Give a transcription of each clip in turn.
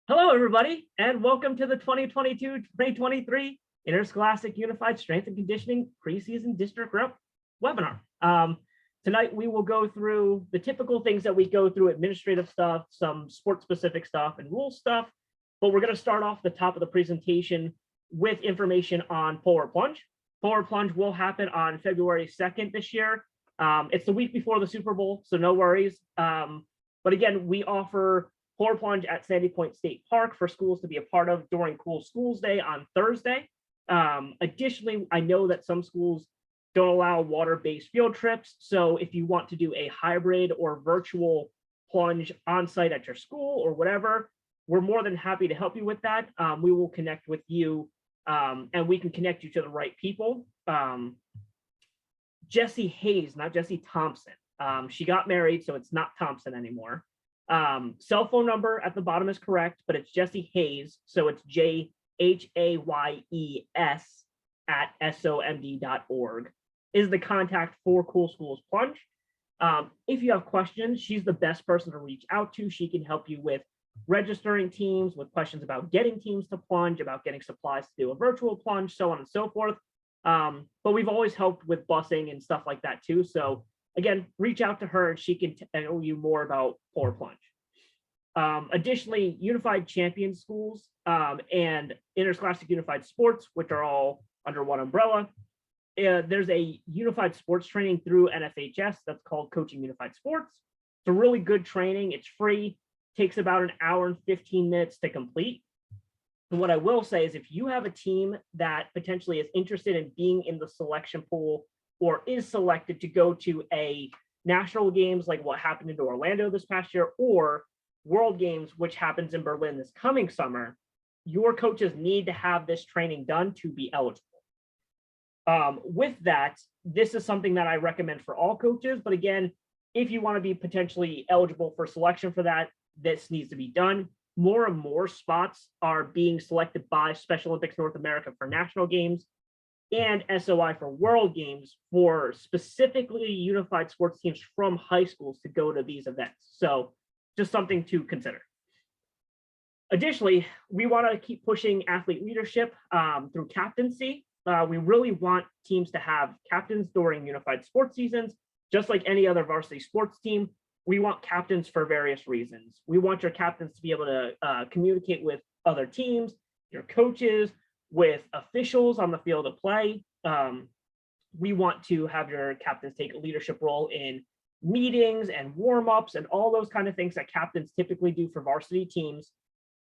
Hello, everybody, and welcome to the 2022-2023 Interscholastic Unified Strength and Conditioning Preseason District Rep webinar. Tonight, we will go through the typical things that we go through: administrative stuff, some sport-specific stuff, and rule stuff. But we're going to start off the top of the presentation with information on Polar Plunge. Polar Plunge will happen on February 2nd this year. It's the week before the Super Bowl, so no worries. But again, we offer Polar Plunge at Sandy Point State Park for schools to be a part of during Cool Schools Day on Thursday. Additionally, I know that some schools don't allow water-based field trips. So if you want to do a hybrid or virtual plunge on site at your school or whatever, we're more than happy to help you with that. We will connect with you and we can connect you to the right people. Jessie Hayes, not Jessie Thompson. She got married, so it's not Thompson anymore. Cell phone number at the bottom is correct, but it's Jessie Hayes, so it's JHAYES at somd.org is the contact for Cool Schools Plunge. If you have questions, she's the best person to reach out to. She can help you with registering teams, with questions about getting teams to plunge, about getting supplies to do a virtual plunge, so on and so forth. But we've always helped with busing and stuff like that too. So again, reach out to her and she can tell you more about Polar Plunge. Additionally, Unified Champion Schools and Interscholastic Unified Sports, which are all under one umbrella. There's a unified sports training through NFHS that's called Coaching Unified Sports. It's a really good training. It's free, takes about an hour and 15 minutes to complete. And what I will say is if you have a team that potentially is interested in being in the selection pool or is selected to go to a national games like what happened in Orlando this past year, or World Games, which happens in Berlin this coming summer, your coaches need to have this training done to be eligible. With that, this is something that I recommend for all coaches. But again, if you want to be potentially eligible for selection for that, this needs to be done. More and more spots are being selected by Special Olympics North America for national games and SOI for World Games for specifically unified sports teams from high schools to go to these events. So just something to consider. Additionally, we want to keep pushing athlete leadership through captaincy. We really want teams to have captains during unified sports seasons, just like any other varsity sports team. We want captains for various reasons. We want your captains to be able to communicate with other teams, your coaches, with officials on the field of play. We want to have your captains take a leadership role in meetings and warm-ups and all those kind of things that captains typically do for varsity teams.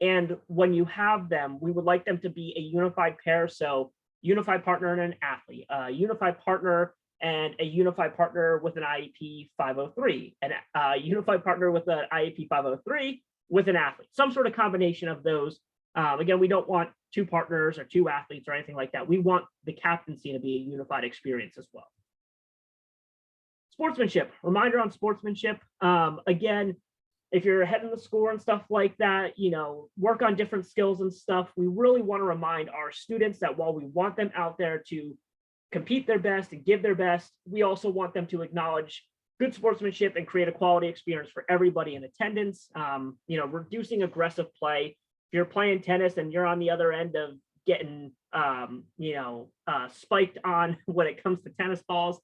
And when you have them, we would like them to be a unified pair. So unified partner and an athlete, a unified partner and a unified partner with an IEP 503, and a unified partner with an IEP 503 with an athlete, some sort of combination of those. Again, we don't want two partners or two athletes or anything like that. We want the captaincy to be a unified experience as well. Sportsmanship, reminder on sportsmanship. Again, if you're ahead in the score and stuff like that, work on different skills and stuff. We really want to remind our students that while we want them out there to compete their best and give their best, we also want them to acknowledge good sportsmanship and create a quality experience for everybody in attendance. Reducing aggressive play. If you're playing tennis and you're on the other end of getting, spiked on when it comes to tennis balls,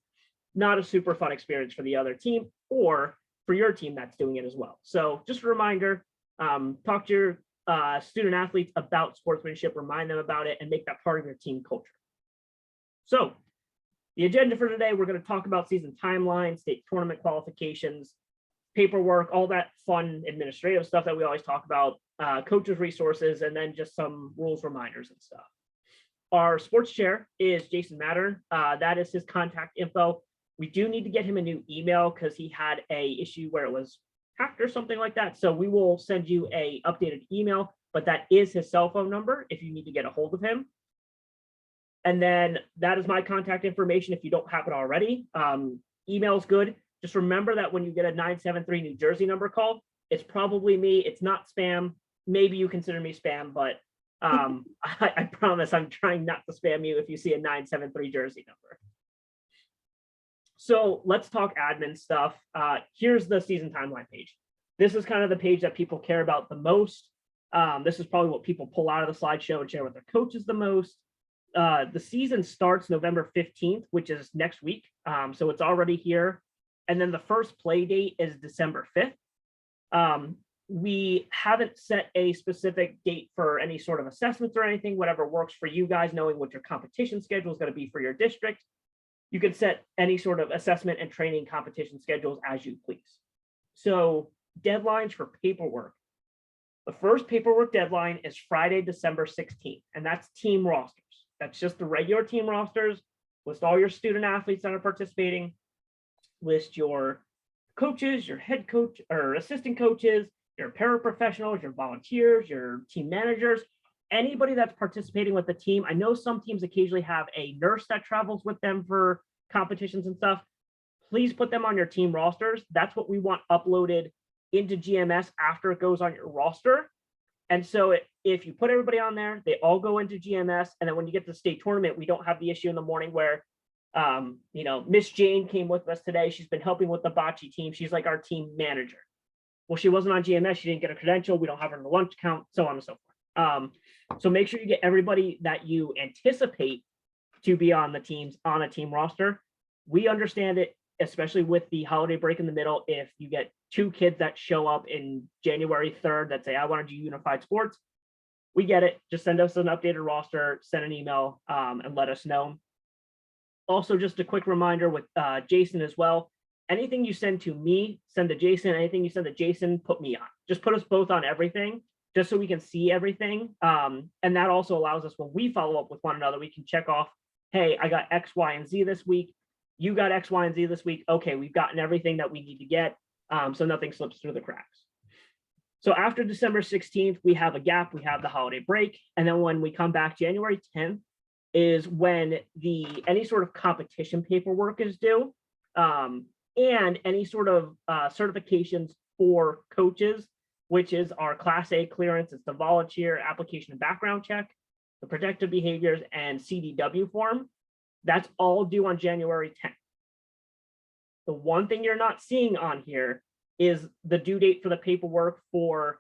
not a super fun experience for the other team or for your team that's doing it as well. So just a reminder, talk to your student athletes about sportsmanship, remind them about it, and make that part of your team culture. So the agenda for today, we're going to talk about season timeline, state tournament qualifications, paperwork, all that fun administrative stuff that we always talk about, coaches' resources, and then just some rules reminders and stuff. Our sports chair is Jason Mattern. That is his contact info. We do need to get him a new email because he had a issue where it was hacked or something like that. So we will send you a updated email, but that is his cell phone number if you need to get a hold of him. And then that is my contact information if you don't have it already. Email is good. Just remember that when you get a 973 New Jersey number call, it's probably me. It's not spam. Maybe you consider me spam, but I promise I'm trying not to spam you if you see a 973 Jersey number. So let's talk admin stuff. Here's the season timeline page. This is kind of the page that people care about the most. This is probably what people pull out of the slideshow and share with their coaches the most. The season starts November 15th, which is next week. So it's already here. And then the first play date is December 5th. We haven't set a specific date for any sort of assessments or anything, whatever works for you guys, knowing what your competition schedule is going to be for your district. You can set any sort of assessment and training competition schedules as you please. So deadlines for paperwork. The first paperwork deadline is Friday, December 16th, and that's team rosters. That's just the regular team rosters. List all your student athletes that are participating. List your coaches, your head coach or assistant coaches, your paraprofessionals, your volunteers, your team managers, anybody that's participating with the team. I know some teams occasionally have a nurse that travels with them for competitions and stuff. Please put them on your team rosters. That's what we want uploaded into GMS after it goes on your roster. And so if you put everybody on there, they all go into GMS. And then when you get to the state tournament, we don't have the issue in the morning where, Miss Jane came with us today. She's been helping with the bocce team. She's like our team manager. Well, she wasn't on GMS. She didn't get a credential. We don't have her in the lunch count, so on and so forth. So make sure you get everybody that you anticipate to be on the teams on a team roster. We understand it, especially with the holiday break in the middle. If you get 2 kids that show up in January 3rd that say, I want to do unified sports, we get it. Just send us an updated roster, send an email, and let us know. Also, just a quick reminder with Jason as well. Anything you send to me, send to Jason. Anything you send to Jason, put me on. Just put us both on everything, just so we can see everything. And that also allows us, when we follow up with one another, we can check off, hey, I got X, Y, and Z this week. You got X, Y, and Z this week. Okay, we've gotten everything that we need to get, so nothing slips through the cracks. So after December 16th, we have a gap. We have the holiday break. And then when we come back, January 10th is when any sort of competition paperwork is due. And any sort of certifications for coaches, which is our Class A clearance. It's the volunteer application and background check, the protective behaviors, and CDW form. That's all due on January 10th. The one thing you're not seeing on here is the due date for the paperwork for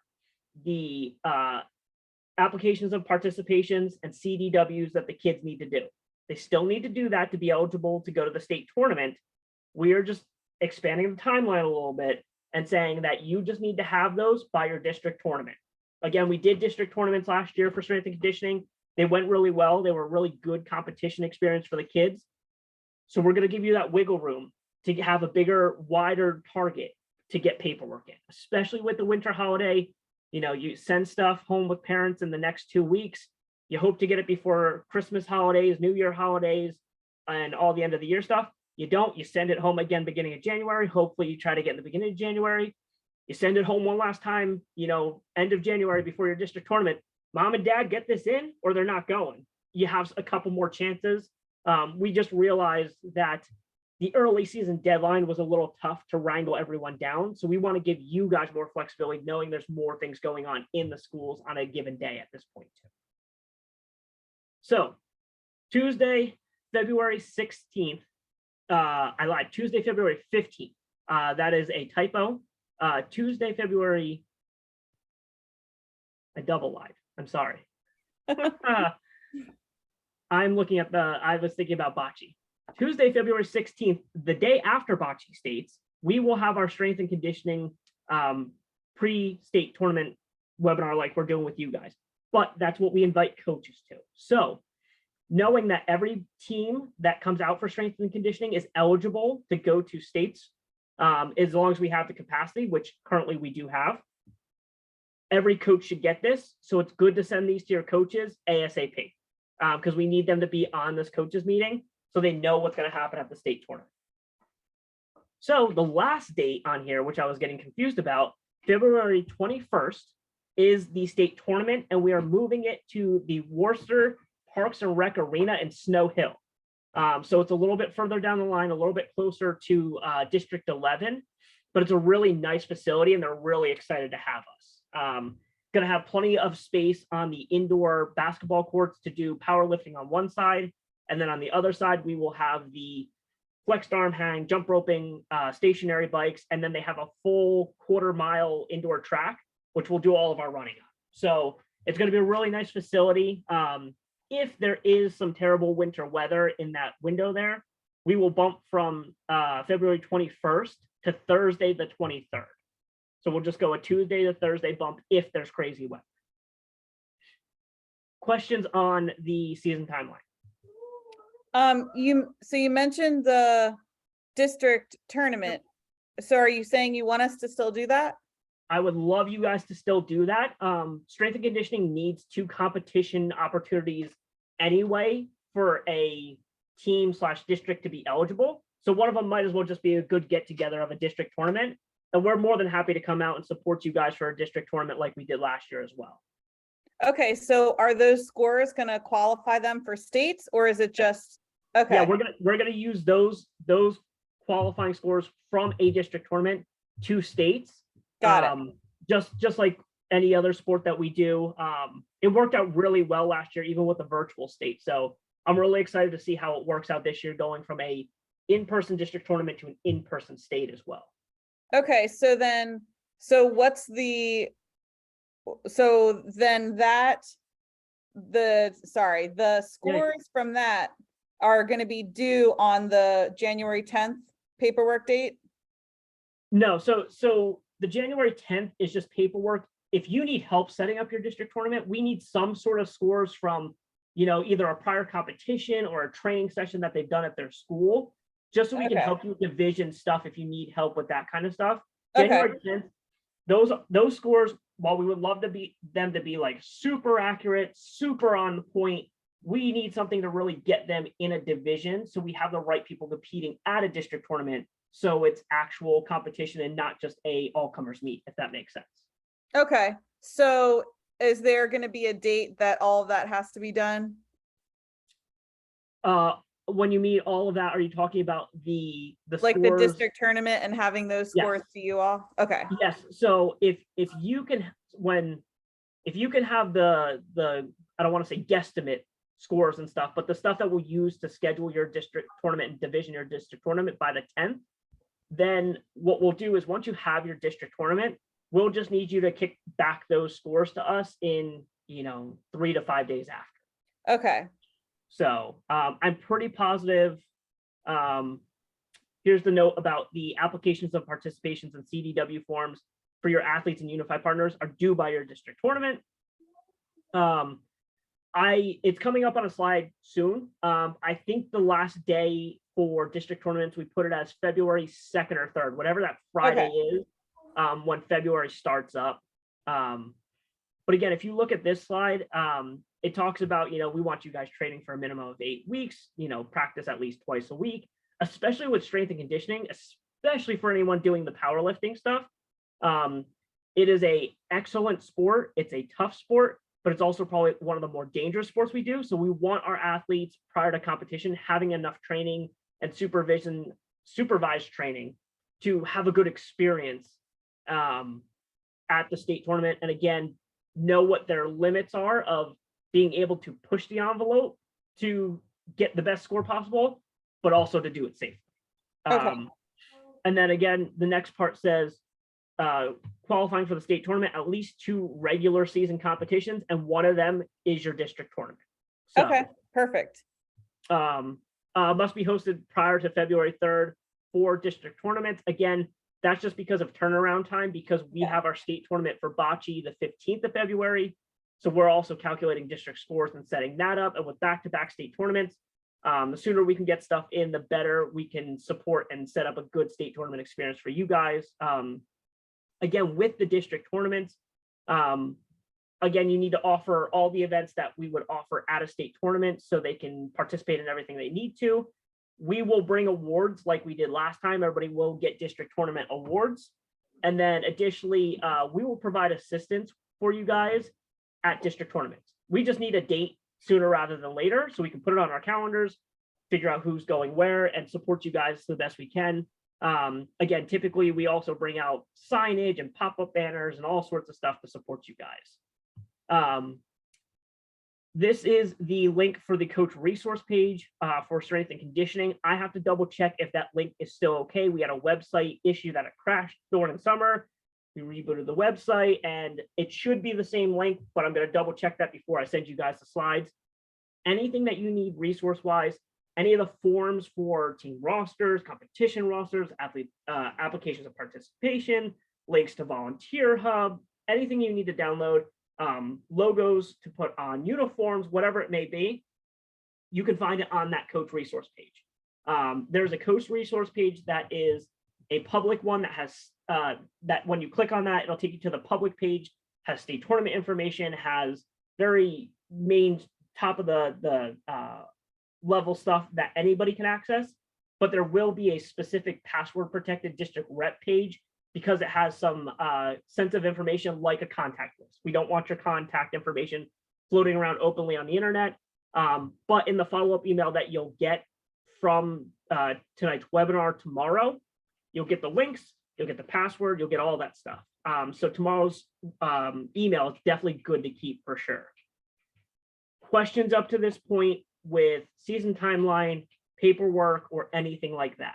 the applications of participations and CDWs that the kids need to do. They still need to do that to be eligible to go to the state tournament. We are just expanding the timeline a little bit and saying that you just need to have those by your district tournament. Again, we did district tournaments last year for strength and conditioning. They went really well. They were a really good competition experience for the kids. So we're going to give you that wiggle room to have a bigger, wider target to get paperwork in, especially with the winter holiday. You send stuff home with parents in the next 2 weeks. You hope to get it before Christmas holidays, New Year holidays, and all the end of the year stuff. You don't, you send it home again beginning of January. Hopefully you try to get in the beginning of January. You send it home one last time, end of January before your district tournament. Mom and dad get this in or they're not going. You have a couple more chances. We just realized that the early season deadline was a little tough to wrangle everyone down. So we want to give you guys more flexibility, knowing there's more things going on in the schools on a given day at this point too. So Tuesday, February 16th, I lied, Tuesday, February 15th. That is a typo. Tuesday, February, I double lied. I'm sorry. I'm looking at I was thinking about bocce. Tuesday, February 16th, the day after bocce states, we will have our strength and conditioning pre-state tournament webinar like we're doing with you guys. But that's what we invite coaches to. So knowing that every team that comes out for strength and conditioning is eligible to go to states, as long as we have the capacity, which currently we do have. Every coach should get this. So it's good to send these to your coaches ASAP, because we need them to be on this coaches meeting so they know what's going to happen at the state tournament. So the last date on here, which I was getting confused about, February 21st is the state tournament, and we are moving it to the Worcester Parks and Rec Arena in Snow Hill. So it's a little bit further down the line, a little bit closer to District 11, but it's a really nice facility and they're really excited to have us. Going to have plenty of space on the indoor basketball courts to do powerlifting on one side. And then on the other side, we will have the flexed arm hang, jump roping, stationary bikes. And then they have a full quarter-mile indoor track, which we'll do all of our running on. So it's going to be a really nice facility. If there is some terrible winter weather in that window there, we will bump from February 21st to Thursday the 23rd. So we'll just go a Tuesday to Thursday bump if there's crazy weather. Questions on the season timeline? You mentioned the district tournament. So are you saying you want us to still do that? I would love you guys to still do that. Strength and conditioning needs 2 competition opportunities anyway for a team / district to be eligible. So one of them might as well just be a good get together of a district tournament. And we're more than happy to come out and support you guys for a district tournament like we did last year as well. Okay, so are those scores going to qualify them for states, or is it just okay? Yeah, we're gonna use those qualifying scores from a district tournament to states. Got it. Just like any other sport that we do. It worked out really well last year, even with the virtual state. So I'm really excited to see how it works out this year, going from a in-person district tournament to an in-person state as well. Okay, so then the scores from that are going to be due on the January 10th paperwork date? No, so the January 10th is just paperwork. If you need help setting up your district tournament, we need some sort of scores from, either a prior competition or a training session that they've done at their school, just so we can help you with division stuff if you need help with that kind of stuff. January 10th, those scores, while we would love them to be like super accurate, super on point, we need something to really get them in a division so we have the right people competing at a district tournament, so it's actual competition and not just a all-comers meet, if that makes sense. Okay, so is there going to be a date that all of that has to be done? When you mean all of that, are you talking about the like scores? The district tournament and having those scores to you all? Okay. Yes. So if you can have the I don't want to say guesstimate scores and stuff, but the stuff that we'll use to schedule your district tournament and division your district tournament by the 10th, then what we'll do is once you have your district tournament, we'll just need you to kick back those scores to us in 3 to 5 days after. Okay. So I'm pretty positive. Here's the note about the applications of participations and CDW forms for your athletes and unified partners are due by your district tournament. It's coming up on a slide soon. I think the last day for district tournaments, we put it as February 2nd or 3rd, whatever that Friday is, when February starts up. But again, if you look at this slide, it talks about, we want you guys training for a minimum of 8 weeks, practice at least twice a week, especially with strength and conditioning, especially for anyone doing the powerlifting stuff. It is an excellent sport. It's a tough sport, but it's also probably one of the more dangerous sports we do. So we want our athletes prior to competition having enough training and supervised training to have a good experience at the state tournament. And again, know what their limits are of being able to push the envelope to get the best score possible, but also to do it safely. Okay. And then again, the next part says qualifying for the state tournament, at least 2 regular season competitions, and one of them is your district tournament. So, okay, perfect. Must be hosted prior to February 3rd for district tournaments. Again, that's just because of turnaround time, because we have our state tournament for bocce the 15th of February. So we're also calculating district scores and setting that up. And with back-to-back state tournaments, the sooner we can get stuff in, the better we can support and set up a good state tournament experience for you guys. Again, with the district tournaments, again, you need to offer all the events that we would offer at a state tournament so they can participate in everything they need to. We will bring awards like we did last time. Everybody will get district tournament awards. And then additionally, we will provide assistance for you guys at district tournaments. We just need a date sooner rather than later so we can put it on our calendars, figure out who's going where, and support you guys the best we can. Again, typically we also bring out signage and pop-up banners and all sorts of stuff to support you guys. This is the link for the coach resource page for strength and conditioning. I have to double check if that link is still okay. We had a website issue that it crashed during the summer. We rebooted the website, and it should be the same link, but I'm going to double check that before I send you guys the slides. Anything that you need resource-wise, any of the forms for team rosters, competition rosters, athlete applications of participation, links to Volunteer Hub, anything you need to download, logos to put on uniforms, whatever it may be, you can find it on that coach resource page. There's a coach resource page that is a public one that has that when you click on that, it'll take you to the public page, has state tournament information, has very main top of the level stuff that anybody can access, but there will be a specific password protected district rep page because it has some sensitive information like a contact list. We don't want your contact information floating around openly on the internet. But in the follow-up email that you'll get from tonight's webinar tomorrow, you'll get the links, you'll get the password, you'll get all that stuff. So tomorrow's email is definitely good to keep for sure. Questions up to this point with season timeline, paperwork, or anything like that?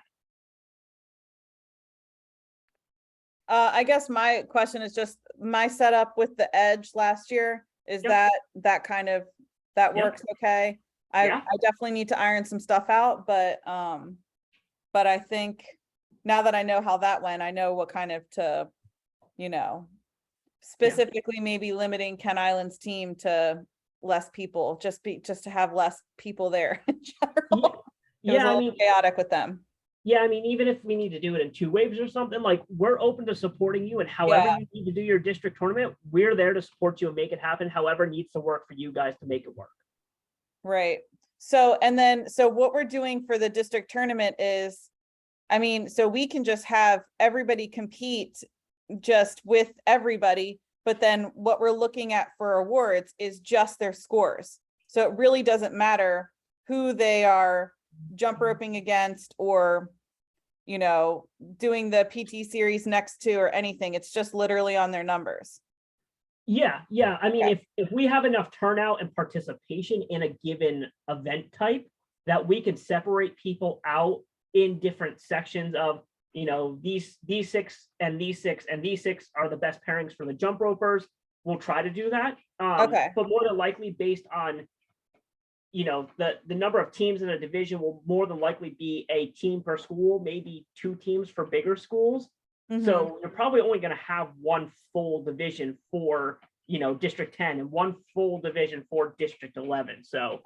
I guess my question is just my setup with the Edge last year. Is Yep. that kind of, that Yep. works okay? I definitely need to iron some stuff out, but I think now that I know how that went, I know what kind of to, you know, specifically maybe limiting Ken Island's team to less people, just to have less people there in general. It was a little chaotic with them. Yeah, I mean, even if we need to do it in 2 waves or something, like we're open to supporting you, and however you need to do your district tournament, we're there to support you and make it happen. However needs to work for you guys to make it work. Right. So, and then, so what we're doing for the district tournament is, I mean, so we can just have everybody compete just with everybody, but then what we're looking at for awards is just their scores. So it really doesn't matter who they are jump roping against or, you know, doing the PT series next to or anything. It's just literally on their numbers. Yeah. I mean, if we have enough turnout and participation in a given event type, that we can separate people out in different sections of, you know, these 6 and these 6 and these 6 are the best pairings for the jump ropers. We'll try to do that. But more than likely based on, you know, the number of teams in a division will more than likely be a team per school, maybe 2 teams for bigger schools. So you're probably only going to have 1 full division for, you know, District 10 and 1 full division for District 11. So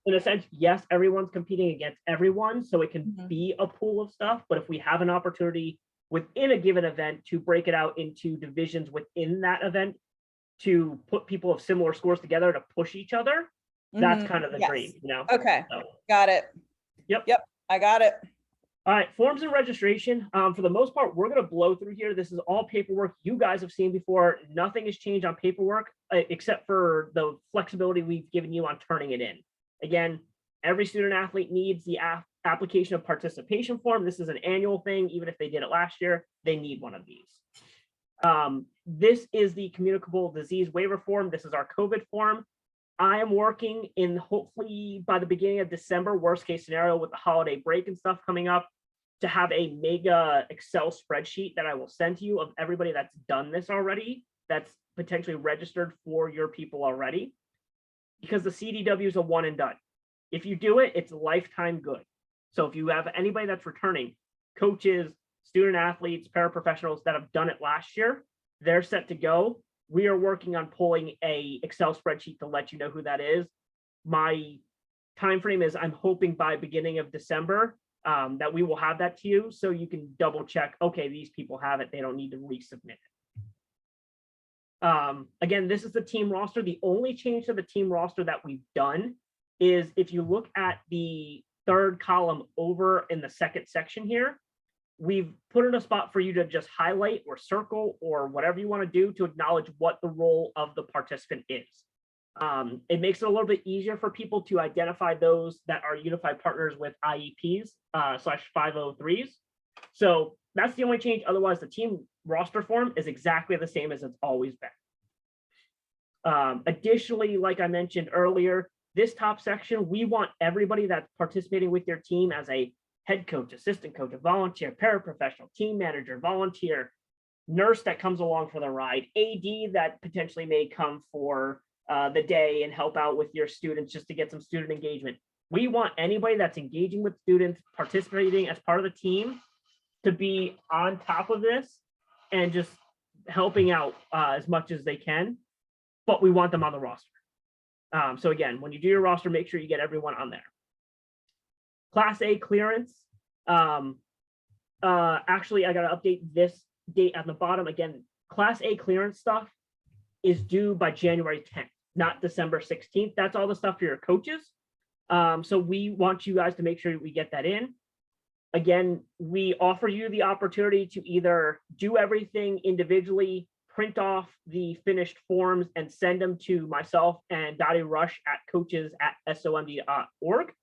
in a sense, yes, everyone's competing against everyone. So it can be a pool of stuff. But if we have an opportunity within a given event to break it out into divisions within that event, to put people of similar scores together to push each other, that's kind of the dream, you know? Got it. Yep, I got it. All right, forms and registration. For the most part, we're going to blow through here. This is all paperwork you guys have seen before. Nothing has changed on paperwork except for the flexibility we've given you on turning it in. Again, every student athlete needs the application of participation form. This is an annual thing. Even if they did it last year, they need one of these. This is the communicable disease waiver form. This is our COVID form. I am working in hopefully by the beginning of December, worst case scenario with the holiday break and stuff coming up, to have a mega Excel spreadsheet that I will send to you of everybody that's done this already, that's potentially registered for your people already, because the CDW is a one and done. If you do it, it's lifetime good. So if you have anybody that's returning, coaches, student athletes, paraprofessionals that have done it last year, they're set to go. We are working on pulling a Excel spreadsheet to let you know who that is. My time frame is I'm hoping by beginning of December that we will have that to you so you can double check, okay, these people have it, they don't need to resubmit it. Again, this is the team roster. The only change to the team roster that we've done is if you look at the 3rd column over in the 2nd section here, we've put in a spot for you to just highlight or circle or whatever you want to do to acknowledge what the role of the participant is. It makes it a little bit easier for people to identify those that are unified partners with IEPs /503s. So that's the only change. Otherwise, the team roster form is exactly the same as it's always been. Additionally, like I mentioned earlier, this top section, we want everybody that's participating with your team as a head coach, assistant coach, a volunteer, paraprofessional, team manager, volunteer, nurse that comes along for the ride, AD that potentially may come for the day and help out with your students just to get some student engagement. We want anybody that's engaging with students, participating as part of the team, to be on top of this and just helping out as much as they can, but we want them on the roster. So again, when you do your roster, make sure you get everyone on there. Class A clearance. Actually, I got to update this date at the bottom. Again, Class A clearance stuff is due by January 10th, not December 16th. That's all the stuff for your coaches. So we want you guys to make sure we get that in. Again, we offer you the opportunity to either do everything individually, print off the finished forms and send them to myself and Dottie Rush at coaches@somd.org,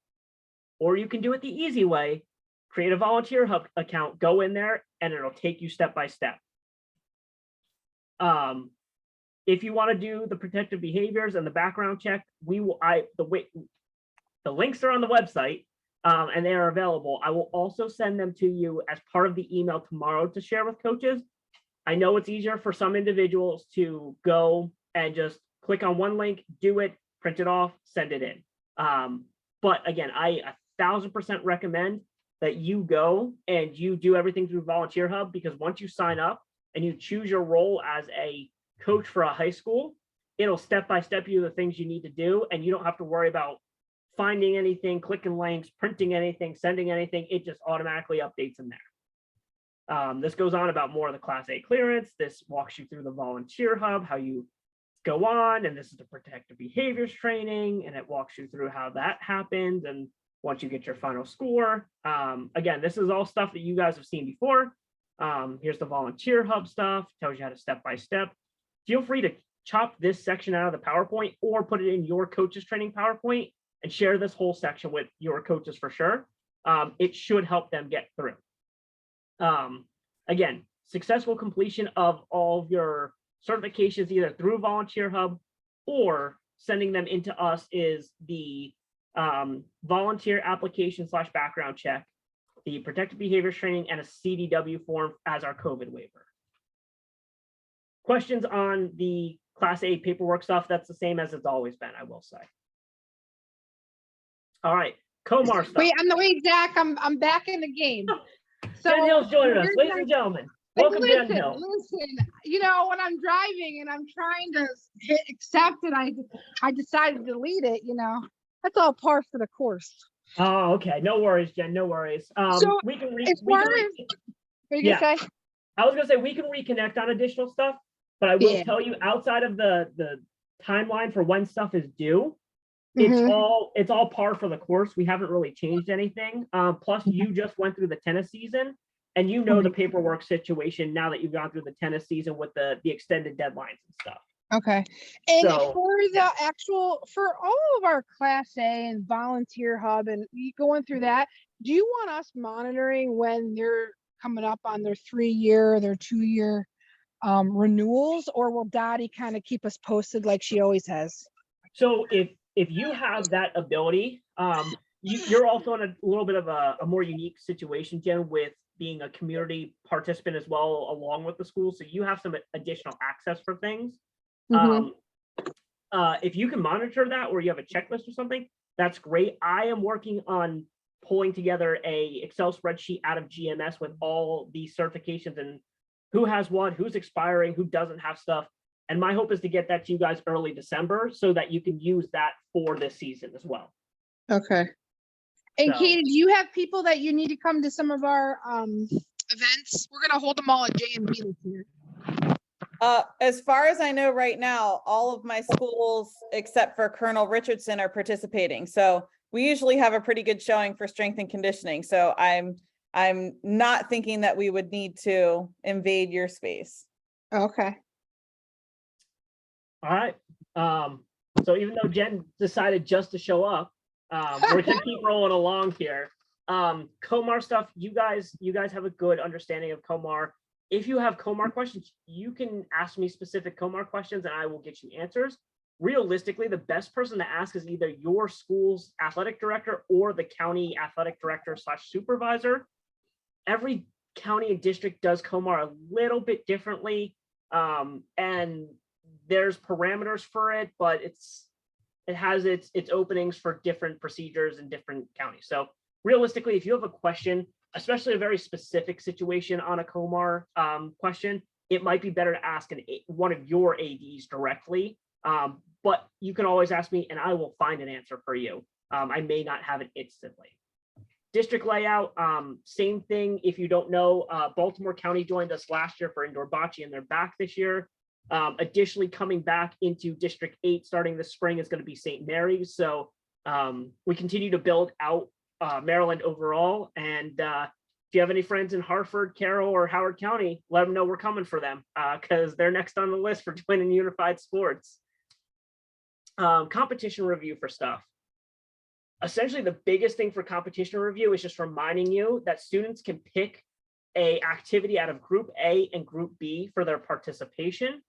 or you can do it the easy way, create a volunteer hub account, go in there, and it'll take you step by step. If you want to do the protective behaviors and the background check, the links are on the website, and they are available. I will also send them to you as part of the email tomorrow to share with coaches. I know it's easier for some individuals to go and just click on one link, do it, print it off, send it in. But again, I 1000% recommend that you go and you do everything through Volunteer Hub, because once you sign up and you choose your role as a coach for a high school, it'll step by step you the things you need to do, and you don't have to worry about finding anything, clicking links, printing anything, sending anything. It just automatically updates in there. This goes on about more of the Class A clearance. This walks you through the Volunteer Hub, how you go on, and this is the protective behaviors training, and it walks you through how that happens, and once you get your final score. Again, this is all stuff that you guys have seen before. Here's the Volunteer Hub stuff, tells you how to step by step. Feel free to chop this section out of the PowerPoint or put it in your coaches training PowerPoint and share this whole section with your coaches for sure. It should help them get through. Again, successful completion of all of your certifications, either through Volunteer Hub or sending them into us, is the volunteer application / background check, the protective behaviors training, and a CDW form as our COVID waiver. Questions on the Class A paperwork stuff? That's the same as it's always been, I will say. All right, Comar stuff. Wait, Zach, I'm back in the game. So Jen Hill's joining us, ladies and gentlemen. Welcome, Jen Hill. Listen, you know, when I'm driving and I'm trying to hit accept and I decided to delete it, you know, that's all par for the course. Oh, okay. No worries, Jen. No worries. So we can as far as what are you gonna say? I was gonna say we can reconnect on additional stuff, but I will tell you, outside of the timeline for when stuff is due, it's all par for the course. We haven't really changed anything. Plus, you just went through the tennis season, and you know the paperwork situation now that you've gone through the tennis season with the extended deadlines and stuff. Okay. And So, for the for all of our Class A and Volunteer Hub and going through that, do you want us monitoring when they're coming up on their 3-year, their 2-year renewals, or will Dottie kind of keep us posted like she always has? So if you have that ability, you're also in a little bit of a more unique situation, Jen, with being a community participant as well along with the school. So you have some additional access for things. If you can monitor that, or you have a checklist or something, that's great. I am working on pulling together a Excel spreadsheet out of GMS with all these certifications and who has what, who's expiring, who doesn't have stuff. And my hope is to get that to you guys early December so that you can use that for this season as well. Okay. And So, Katie, do you have people that you need to come to some of our events? We're gonna hold them all at JMB this year. As far as I know right now, all of my schools except for Colonel Richardson are participating. So we usually have a pretty good showing for strength and conditioning. So I'm not thinking that we would need to invade your space. Okay. all right. So even though Jen decided just to show up, we're gonna keep rolling along here. Comar stuff, you guys have a good understanding of Comar. If you have Comar questions, you can ask me specific Comar questions and I will get you answers. Realistically, the best person to ask is either your school's athletic director or the county athletic director / supervisor. Every county and district does COMAR a little bit differently. And there's parameters for it, but it has its openings for different procedures in different counties. So realistically, if you have a question, especially a very specific situation on a COMAR question, it might be better to ask one of your ADs directly. But you can always ask me and I will find an answer for you. I may not have it instantly. District layout, same thing. If you don't know, Baltimore County joined us last year for indoor bocce and they're back this year. Additionally, coming back into District 8 starting this spring is going to be St. Mary's. So we continue to build out Maryland overall. And if you have any friends in Hartford, Carroll, or Howard County, let them know we're coming for them because they're next on the list for joining unified sports. Competition review for stuff. Essentially, the biggest thing for competition review is just reminding you that students can pick a activity out of Group A and Group B for their participation.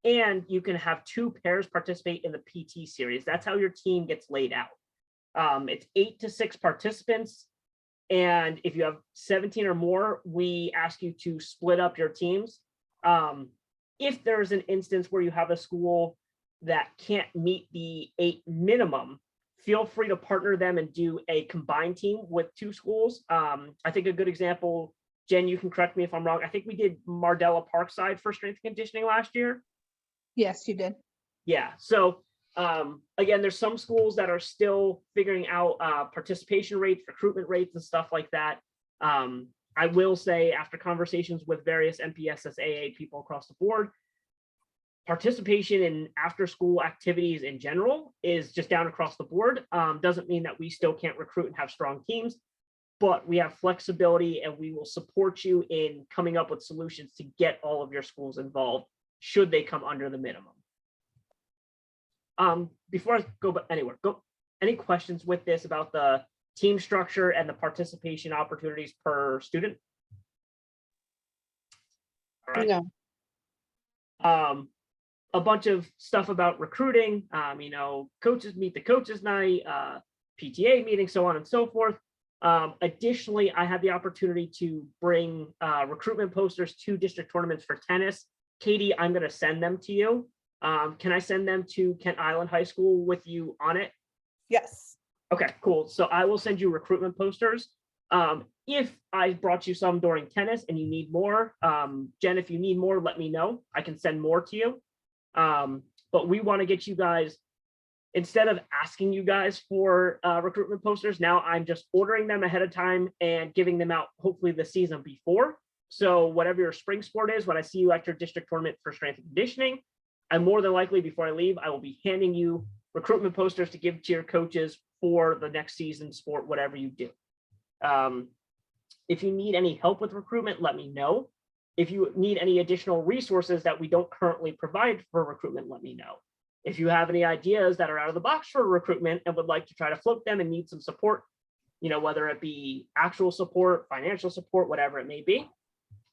And you can have 2 pairs participate in the PT series. That's how your team gets laid out. It's 8 to 6 participants. And if you have 17 or more, we ask you to split up your teams. If there's an instance where you have a school that can't meet the 8 minimum, feel free to partner them and do a combined team with 2 schools. I think a good example, Jen, you can correct me if I'm wrong. I think we did Mardella Parkside for strength and conditioning last year. Yes, you did. Yeah. So again, there's some schools that are still figuring out participation rates, recruitment rates, and stuff like that. I will say, after conversations with various MPSSAA people across the board, participation in after-school activities in general is just down across the board. Doesn't mean that we still can't recruit and have strong teams, but we have flexibility and we will support you in coming up with solutions to get all of your schools involved should they come under the minimum. Before I go anywhere, any questions with this about the team structure and the participation opportunities per student? All right. No. A bunch of stuff about recruiting, coaches meet the coaches night, PTA meeting, so on and so forth. Additionally, I had the opportunity to bring recruitment posters to district tournaments for tennis. Katie, I'm going to send them to you. Can I send them to Kent Island High School with you on it? Yes. Okay, cool. So I will send you recruitment posters. If I brought you some during tennis and you need more, Jen, if you need more, let me know. I can send more to you. But we want to get you guys, instead of asking you guys for recruitment posters, now I'm just ordering them ahead of time and giving them out hopefully the season before. So whatever your spring sport is, when I see you at your district tournament for strength and conditioning, I'm more than likely before I leave, I will be handing you recruitment posters to give to your coaches for the next season sport, whatever you do. If you need any help with recruitment, let me know. If you need any additional resources that we don't currently provide for recruitment, let me know. If you have any ideas that are out of the box for recruitment and would like to try to float them and need some support, whether it be actual support, financial support, whatever it may be,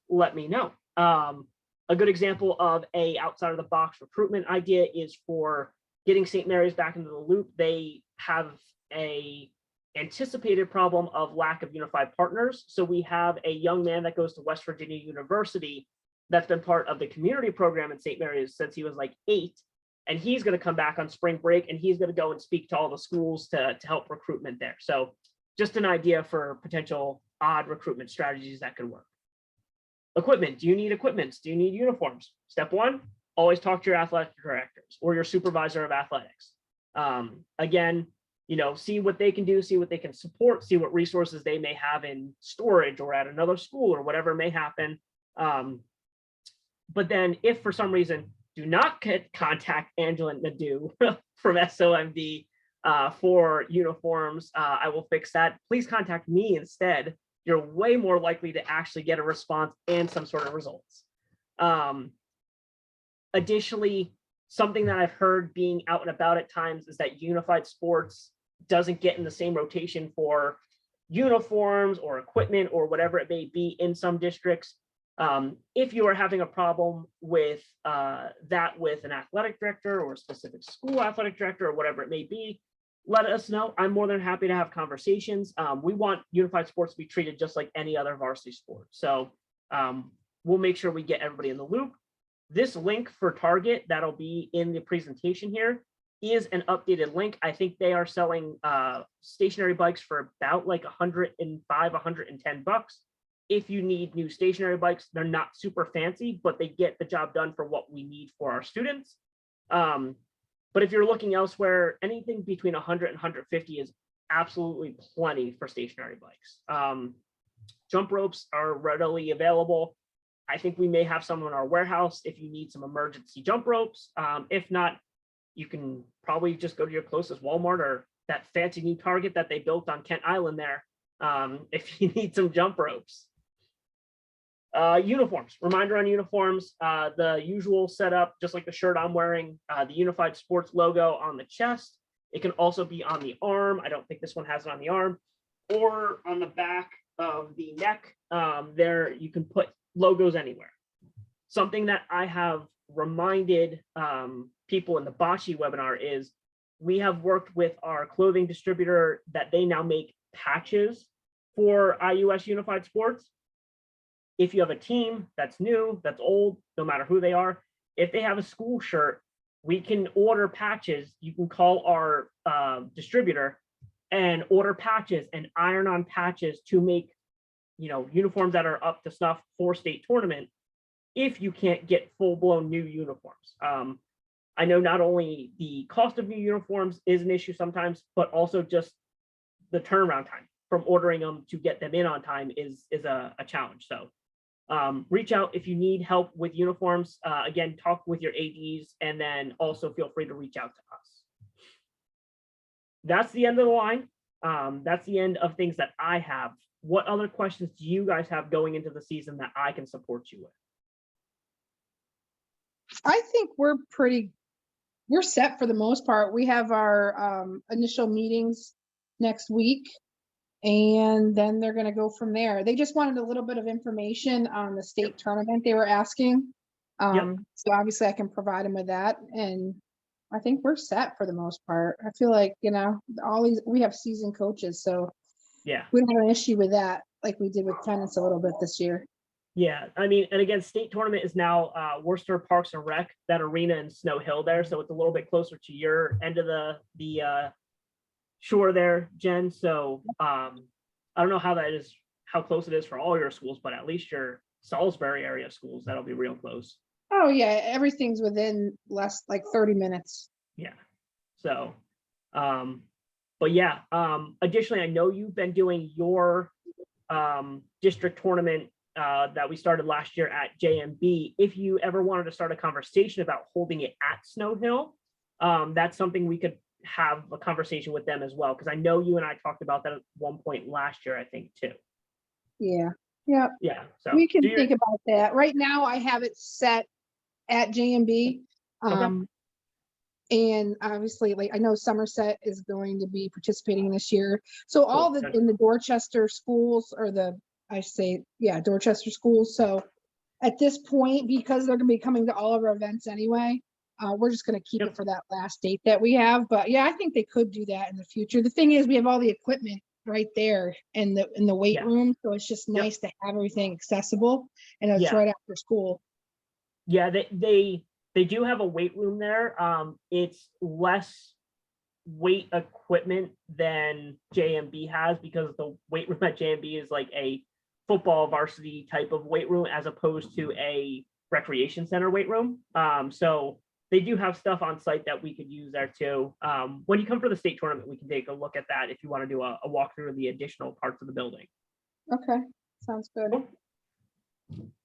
let me know. A good example of a outside of the box recruitment idea is for getting St. Mary's back into the loop. They have a anticipated problem of lack of unified partners. So we have a young man that goes to West Virginia University that's been part of the community program in St. Mary's since he was like 8. And he's going to come back on spring break and he's going to go and speak to all the schools to help recruitment there. So just an idea for potential odd recruitment strategies that could work. Equipment. Do you need equipment? Do you need uniforms? Step 1, always talk to your athletic directors or your supervisor of athletics. Again, see what they can do, see what they can support, see what resources they may have in storage or at another school or whatever may happen. But then if for some reason, do not contact Angela Nadeau from SOMD for uniforms. I will fix that. Please contact me instead. You're way more likely to actually get a response and some sort of results. Additionally, something that I've heard being out and about at times is that unified sports doesn't get in the same rotation for uniforms or equipment or whatever it may be in some districts. If you are having a problem with that with an athletic director or a specific school athletic director or whatever it may be, let us know. I'm more than happy to have conversations. We want unified sports to be treated just like any other varsity sport. So we'll make sure we get everybody in the loop. This link for Target that'll be in the presentation here is an updated link. I think they are selling stationary bikes for about like 105, 110 bucks. If you need new stationary bikes, they're not super fancy, but they get the job done for what we need for our students. But if you're looking elsewhere, anything between 100 and 150 is absolutely plenty for stationary bikes. Jump ropes are readily available. I think we may have some in our warehouse if you need some emergency jump ropes. If not, you can probably just go to your closest Walmart or that fancy new Target that they built on Kent Island there if you need some jump ropes. Uniforms, reminder on uniforms, the usual setup, just like the shirt I'm wearing, the unified sports logo on the chest. It can also be on the arm. I don't think this one has it on the arm, or on the back of the neck. There you can put logos anywhere. Something that I have reminded people in the Bocce webinar is we have worked with our clothing distributor that they now make patches for IUS Unified Sports. If you have a team that's new, that's old, no matter who they are, if they have a school shirt, we can order patches. You can call our distributor and order patches and iron on patches to make, uniforms that are up to snuff for state tournament if you can't get full-blown new uniforms. I know not only the cost of new uniforms is an issue sometimes, but also just the turnaround time from ordering them to get them in on time is a challenge. So reach out if you need help with uniforms. Again, talk with your ADs, and then also feel free to reach out to us. That's the end of the line. That's the end of things that I have. What other questions do you guys have going into the season that I can support you with? I think we're set for the most part. We have our initial meetings next week, and then they're going to go from there. They just wanted a little bit of information on the state tournament they were asking. So obviously I can provide them with that, and I think we're set for the most part. I feel like, we have seasoned coaches, so Yeah. we don't have an issue with that like we did with tennis a little bit this year. Yeah, I mean, and again, state tournament is now Worcester Parks and Rec, that arena in Snow Hill there, so it's a little bit closer to your end of the shore there, Jen. So I don't know how close it is for all your schools, but at least your Salisbury area schools, that'll be real close. Oh yeah, everything's within less like 30 minutes. Yeah. So, but yeah. Additionally, I know you've been doing your district tournament that we started last year at JMB. If you ever wanted to start a conversation about holding it at Snow Hill, that's something we could have a conversation with them as well, because I know you and I talked about that at one point last year, I think, too. Yeah. So We can think about that. Right now I have it set at JMB. And obviously, like, I know Somerset is going to be participating this year. So all in the Dorchester schools, or Dorchester schools. So at this point, because they're going to be coming to all of our events anyway, we're just going to keep it for that last date that we have. But yeah, I think they could do that in the future. The thing is, we have all the equipment right there in the weight room. So it's just nice to have everything accessible, and it's right after school. Yeah, they do have a weight room there. It's less weight equipment than JMB has, because the weight room at JMB is like a football varsity type of weight room as opposed to a recreation center weight room. So they do have stuff on site that we could use there too. When you come for the state tournament, we can take a look at that if you want to do a walkthrough of the additional parts of the building. Okay, sounds good. Cool.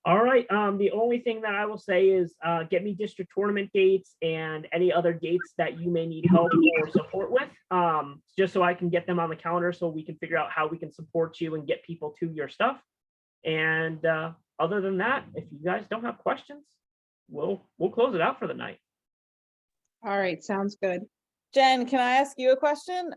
All right. The only thing that I will say is get me district tournament dates and any other dates that you may need help or support with, just so I can get them on the calendar so we can figure out how we can support you and get people to your stuff. And other than that, if you guys don't have questions, we'll close it out for the night. All right, sounds good. Jen, can I ask you a question?